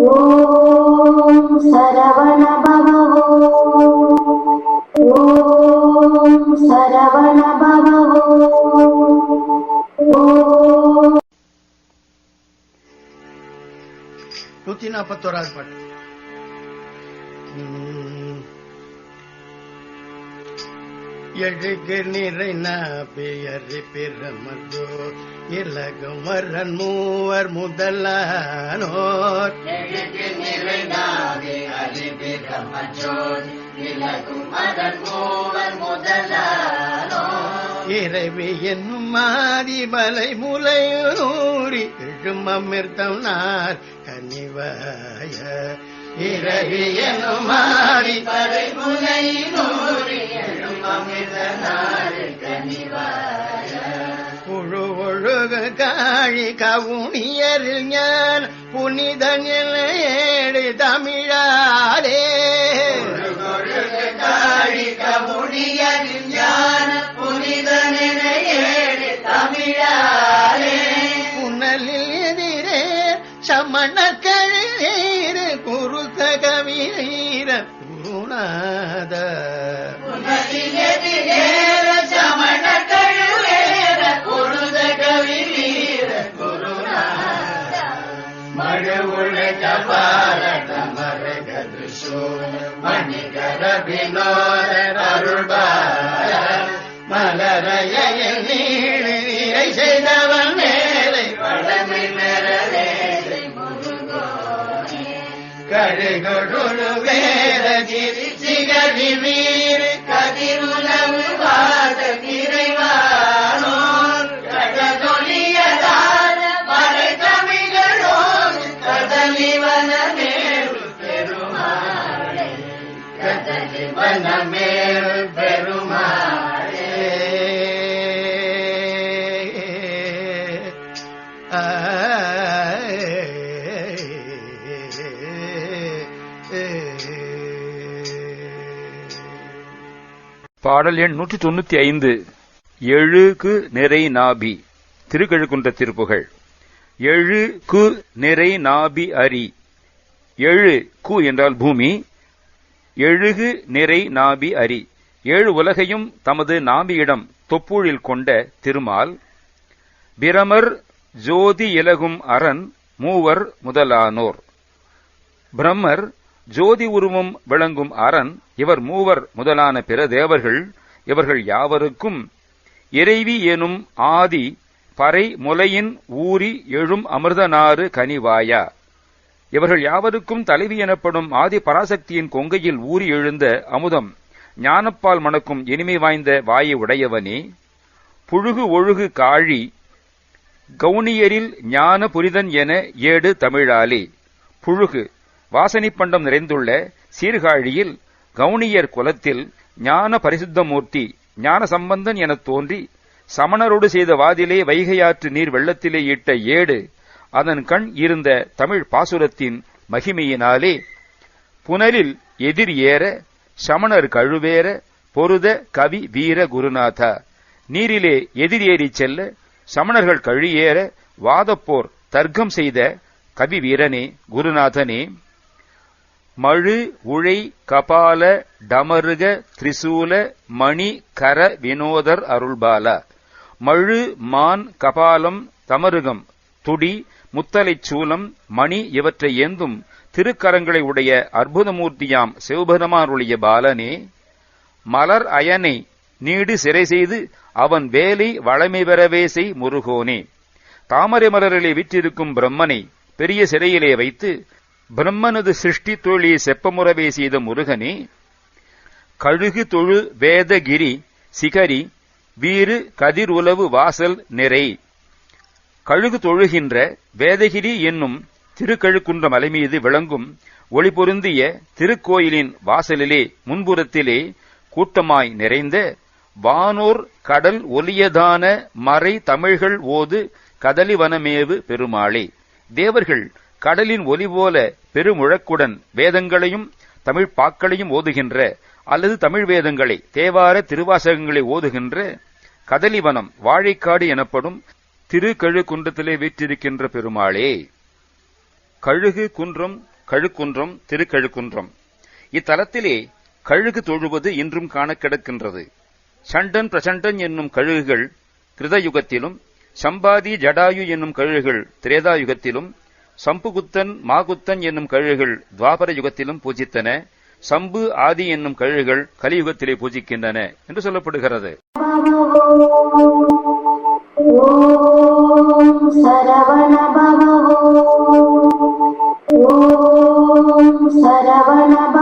ஓம் சரவண பவ. ஓம் சரவண பவ. ஓம் 141வது பாட்டு. எழுகு நிறை நாபியறி பிரமதோ இலகுமரன் மூவர் முதலானோர். எழுகு நிறை நாவி அரி பிரமஜோர் இலகுமரன் மூவர் முதலானோர். இறைவி என்னும் மாதிமலை முலையூரி எழும் அமிர்தம் நார் கனிவாய. இறைவி என்னும் மாதிமலை முலையூரி எழும் அமிர்த நார் கனிவாய. புழு ஒழுகு காழி கவுனியரில் ஞான புனித நிலையேடு தமிழாரே. காழி கவுனியரில் ஞான புனித நிலையேடு தமிழாரே. புனலில் எதிரே சமணக்கழீர் குருத்த கவிரீர குருநாத. புனலில் எதிரே சமணக்கழீர குருத கவிரீர குருநாத. மழுவுள்ள ஜபாரத மரகது சோழ மணிகர வினோத அருள்பார. மலரைய நீடு நிறை செய்தவன் மேலை பழமை மெரவேலை முருகோனே. கழுகொடு வேத சிகரி வீர் கதிருலவு வாத நிறைவானோர். கடலொலியதான மலை தமிழோடு கடலிவனமேல் பெருமாளே. கடலிவனமேல் பெருமாளே. பாடல் எண் 195. எழுகு நிறை நாபி. திருக்கழுக்குன்ற திருப்புகழ். எழுகு நிறை நாபி அரி. எழு கு என்றால் பூமி. எழுகு நிறை நாபி அரி. 7 உலகையும் தமது நாபியிடம் தொப்பூழில் கொண்ட திருமால். பிரமர் ஜோதி இலகும் அரண் மூவர் முதலானோர். பிரம்மர் ஜோதி உருவம் விளங்கும் அரண் இவர் மூவர் முதலான பிற தேவர்கள். இவர்கள் யாவருக்கும் இறைவி எனும் ஆதி பறை முலையின் ஊறி எழும் அமிர்தநாறு கனிவாயா. இவர்கள் யாவருக்கும் தலைவி எனப்படும் ஆதி பராசக்தியின் கொங்கையில் ஊறி எழுந்த அமுதம் ஞானப்பால் மணக்கும் இனிமை வாய்ந்த வாயை உடையவனே. புழுகு ஒழுகு காழி கவுனியரில் ஞான புரிதன் என ஏடு தமிழாலே. புழுகு வாசனைப்பண்டம் நிறைந்துள்ள சீர்காழியில் கவுனியர் குலத்தில் ஞான பரிசுத்தமூர்த்தி ஞான சம்பந்தன் எனத் தோன்றி சமணரோடு செய்த வாதிலே வைகையாற்று நீர் வெள்ளத்திலே இட்ட ஏடு அதன் கண் இருந்த தமிழ் பாசுரத்தின் மகிமையினாலே. புனலில் எதிர் ஏற சமணர் கழுவேற பொருத கவி வீர குருநாதா. நீரிலே எதிர் ஏறிச் செல்ல சமணர்கள் கழியேற வாதப்போர் தர்க்கம் செய்த கவி வீரனே குருநாதனே. மழு உழை கபால டமருக திரிசூல மணி கர வினோதர் அருள்பாலா. மழு மான் கபாலம் தமருகம் துடி முத்தலைச் சூலம் மணி இவற்றை ஏந்தும் திருக்கரங்களை உடைய அற்புதமூர்த்தியாம் சிவபெருமானுடைய பாலனே. மலர் அயனை நீடு சிறை செய்து அவன் வேலை வளமை பெறவே செய் முருகோனே. தாமரை மலரிலே விற்றிருக்கும் பிரம்மனை பெரிய சிறையிலே வைத்து பிரம்மனது சிருஷ்டி தொழிலை செப்பமுறவே செய்த முருகனே. கழுகு தொழு வேதகிரி சிகரி வீறு கதிர் உலவு வாசல் நிறை. கழுகு தொழுகின்ற வேதகிரி என்னும் திருக்கழுக்குன்ற மலை மீது விளங்கும் ஒளி பொருந்திய திருக்கோயிலின் வாசலிலே முன்புறத்திலே கூட்டமாய் நிறைந்த வானோர் கடல் ஒலியதான மறை தமிழ்கள் ஓது கதலிவனமேவு பெருமாளே. தேவர்கள் கடலின் ஒலி போல பெருமுழக்குடன் வேதங்களையும் தமிழ் பாக்களையும் ஓதுகின்ற அல்லது தமிழ் வேதங்களை தேவார திருவாசகங்களை ஓதுகின்ற கதலிவனம் வாழைக்காடு எனப்படும் திருக்கழுக்குன்றத்திலே வீற்றிருக்கின்ற பெருமாளே. கழுகு குன்றம், கழுக்குன்றம், திருக்கழுக்குன்றம். இத்தலத்திலே கழுகு தொழுவது இன்றும் காண கிடக்கின்றது. சண்டன் பிரசண்டன் என்னும் கழுகுகள் கிருதயுகத்திலும், சம்பாதி ஜடாயு என்னும் கழுகுகள் திரேதாயுகத்திலும், சம்புகுத்தன் மாகுத்தன் என்னும் கழுகுகள் துவாபர யுகத்திலும் பூஜித்தன. சம்பு ஆதி என்னும் கழுகுகள் கலியுகத்திலே பூஜிக்கின்றன என்று சொல்லப்படுகிறது. ஓம் சரவண பவ. ஓம் சரவண பவ.